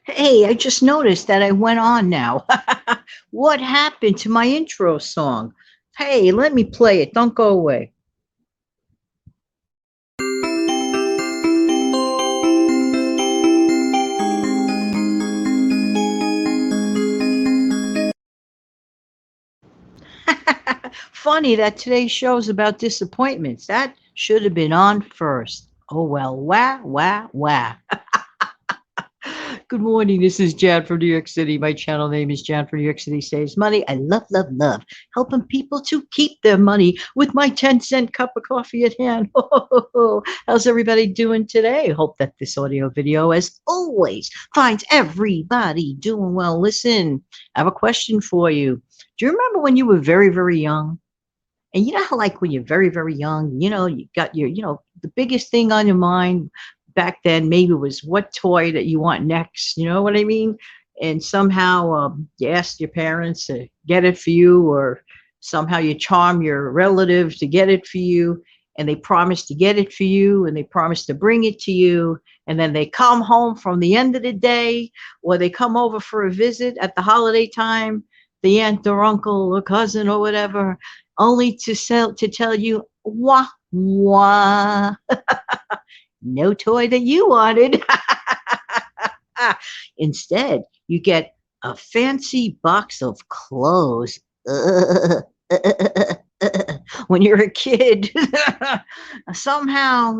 Hey, I just noticed that I went on now. What happened to my intro song? Hey, let me play it. Don't go away. Funny that today's show is about disappointments. That should have been on first. Oh well, wah, wah, wah. Good morning. This is Jan from New York City. My channel name is Jan from New York City Saves Money. I love, love, love helping people to keep their money with my 10-cent cup of coffee at hand. How's everybody doing today? Hope that this audio video, as always, finds everybody doing well. Listen, I have a question for you. Do you remember when you were very, very young? And you know how, like, when you're very, very young, you got your, the biggest thing on your mind back then maybe was what toy that you want next. You know what I mean? And somehow you asked your parents to get it for you, or somehow you charm your relatives to get it for you, and they promise to get it for you, and they promise to bring it to you. And then they come home from the end of the day, or they come over for a visit at the holiday time, the aunt or uncle or cousin or whatever, only to tell you, wah wah, no toy that you wanted. Instead, you get a fancy box of clothes. When you're a kid, somehow,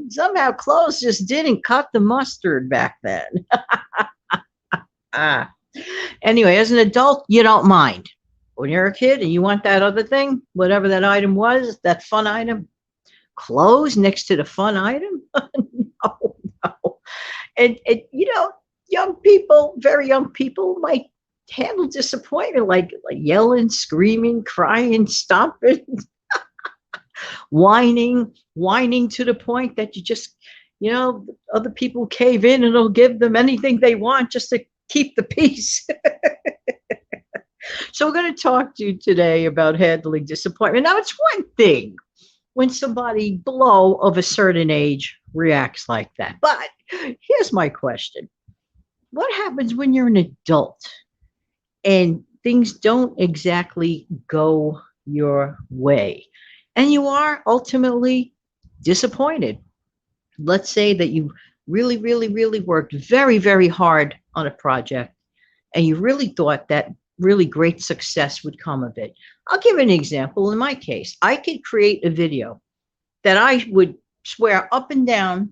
somehow clothes just didn't cut the mustard back then. Ah. Anyway, as an adult, you don't mind. When you're a kid and you want that other thing, whatever that item was, that fun item, clothes next to the fun item. No, no. And young people, very young people, might handle disappointment like yelling, screaming, crying, stomping, whining to the point that other people cave in and they'll give them anything they want just to keep the peace. So we're going to talk to you today about handling disappointment. Now, it's one thing when somebody below of a certain age reacts like that. But here's my question. What happens when you're an adult and things don't exactly go your way and you are ultimately disappointed? Let's say that you really, really, really worked very, very hard on a project and you really thought that really great success would come of it. I'll give an example. In my case, I could create a video that I would swear up and down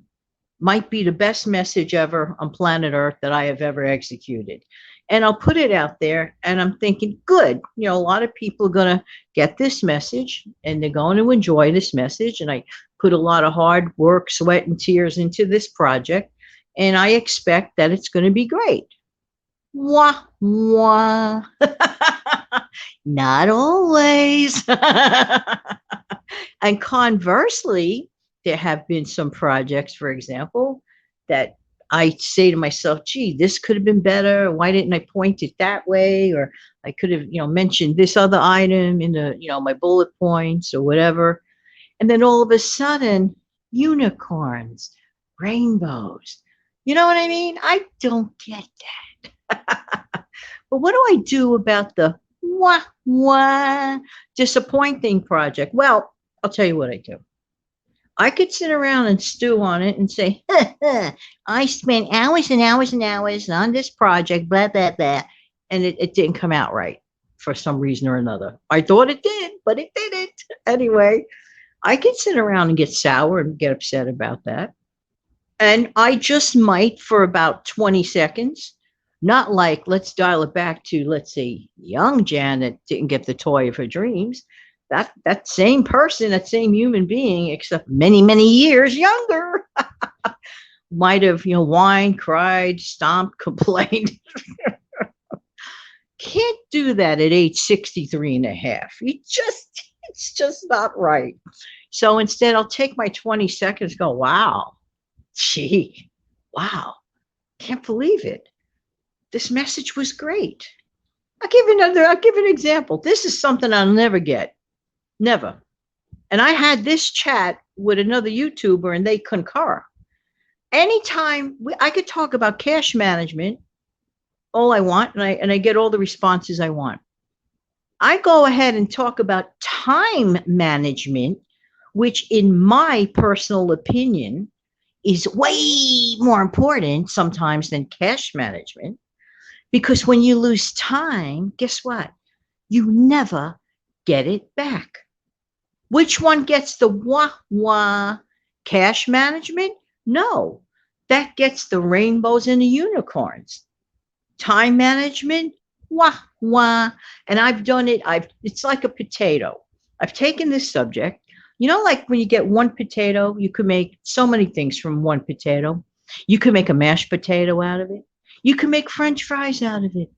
might be the best message ever on planet Earth that I have ever executed. And I'll put it out there and I'm thinking, good, a lot of people are going to get this message and they're going to enjoy this message. And I put a lot of hard work, sweat, and tears into this project. And I expect that it's going to be great. Wah, wah. Not always. And conversely, there have been some projects, for example, that I say to myself, gee, this could have been better. Why didn't I point it that way? Or I could have, mentioned this other item in my bullet points or whatever. And then all of a sudden, unicorns, rainbows. You know what I mean? I don't get that. But what do I do about the wah wah disappointing project? Well, I'll tell you what I do. I could sit around and stew on it and say, I spent hours and hours and hours on this project, blah, blah, blah. And it didn't come out right for some reason or another. I thought it did, but it didn't. Anyway, I could sit around and get sour and get upset about that. And I just might for about 20 seconds. Not like, let's dial it back to, let's say, young Jan that didn't get the toy of her dreams. That same person, that same human being, except many, many years younger, might have, whined, cried, stomped, complained. Can't do that at age 63 and a half. It's just not right. So instead, I'll take my 20 seconds, go, wow, gee, wow, can't believe it. This message was great. I'll give an example. This is something I'll never get. Never. And I had this chat with another YouTuber and they concur. Anytime I could talk about cash management all I want, and I get all the responses I want. I go ahead and talk about time management, which, in my personal opinion, is way more important sometimes than cash management. Because when you lose time, guess what? You never get it back. Which one gets the wah wah? Cash management? No, that gets the rainbows and the unicorns. Time management? Wah wah. And I've done it. It's like a potato. I've taken this subject. You know, like when you get one potato, you can make so many things from one potato. You can make a mashed potato out of it. You can make French fries out of it.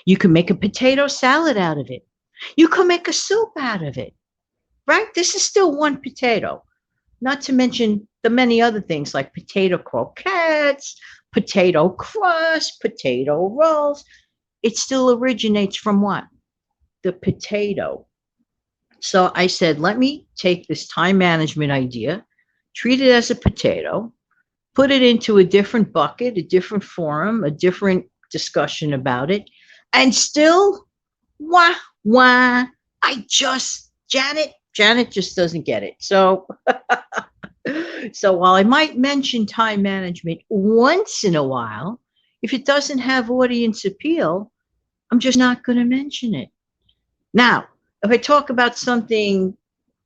You can make a potato salad out of it. You can make a soup out of it, right? This is still one potato, not to mention the many other things like potato croquettes, potato crust, potato rolls. It still originates from what? The potato. So I said, let me take this time management idea, treat it as a potato, put it into a different bucket, a different forum, a different discussion about it, and still, wah, wah, Janet just doesn't get it. So, so while I might mention time management once in a while, if it doesn't have audience appeal, I'm just not going to mention it. Now, if I talk about something,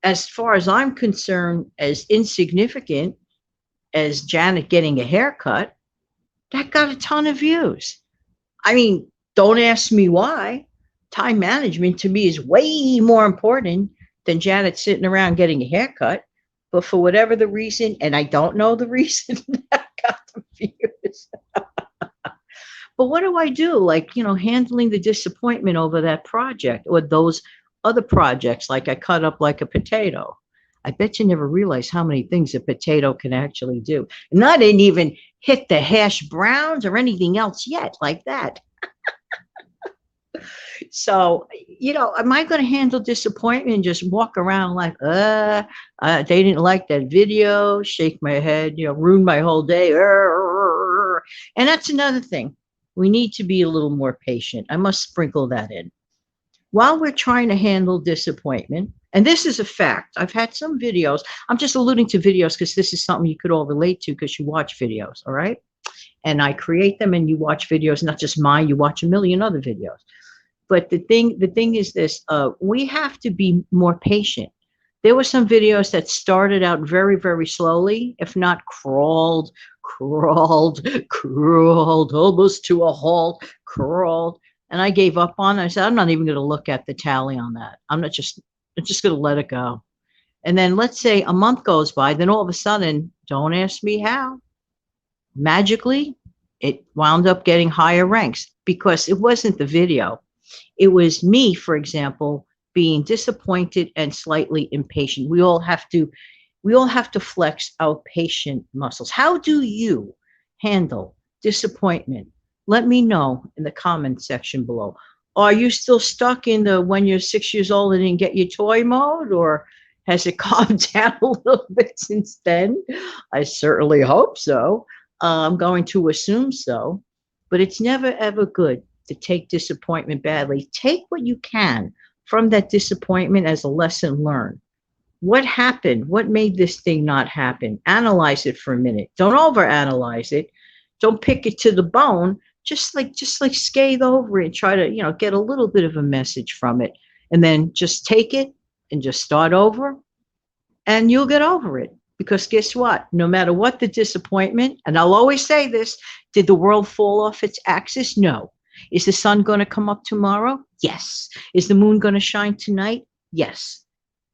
as far as I'm concerned, as insignificant as Janet getting a haircut, that got a ton of views. I mean, don't ask me why. Time management to me is way more important than Janet sitting around getting a haircut. But for whatever the reason, and I don't know the reason, that got the views. But what do I do? Like, handling the disappointment over that project or those other projects, like I cut up like a potato. I bet you never realize how many things a potato can actually do. And I didn't even hit the hash browns or anything else yet like that. So, am I going to handle disappointment and just walk around like, they didn't like that video, shake my head, ruin my whole day. And that's another thing. We need to be a little more patient. I must sprinkle that in. While we're trying to handle disappointment, and this is a fact, I've had some videos. I'm just alluding to videos because this is something you could all relate to because you watch videos, all right? And I create them and you watch videos, not just mine, you watch a million other videos. But the thing is this, we have to be more patient. There were some videos that started out very, very slowly, if not crawled, almost to a halt, crawled. And I gave up on it. I said, I'm not even going to look at the tally on that. I'm just going to let it go. And then let's say a month goes by, then all of a sudden, don't ask me how, magically, it wound up getting higher ranks because it wasn't the video. It was me, for example, being disappointed and slightly impatient. We all have to flex our patient muscles. How do you handle disappointment? Let me know in the comment section below. Are you still stuck in the when you're 6 years old and didn't get your toy mode, or has it calmed down a little bit since then? I certainly hope so. I'm going to assume so. But it's never, ever good to take disappointment badly. Take what you can from that disappointment as a lesson learned. What happened? What made this thing not happen? Analyze it for a minute. Don't overanalyze it. Don't pick it to the bone. Just like scathe over it and try to, get a little bit of a message from it. And then just take it and just start over and you'll get over it. Because guess what? No matter what the disappointment, and I'll always say this, did the world fall off its axis? No. Is the sun going to come up tomorrow? Yes. Is the moon going to shine tonight? Yes.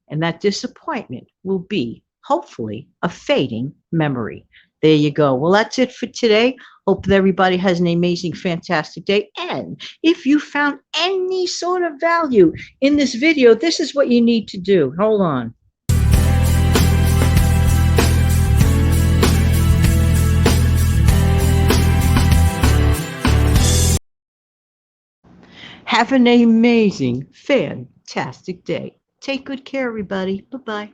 And that disappointment will be, hopefully, a fading memory. There you go. Well, that's it for today. Hope that everybody has an amazing, fantastic day. And if you found any sort of value in this video, this is what you need to do. Hold on. Have an amazing, fantastic day. Take good care, everybody. Bye-bye.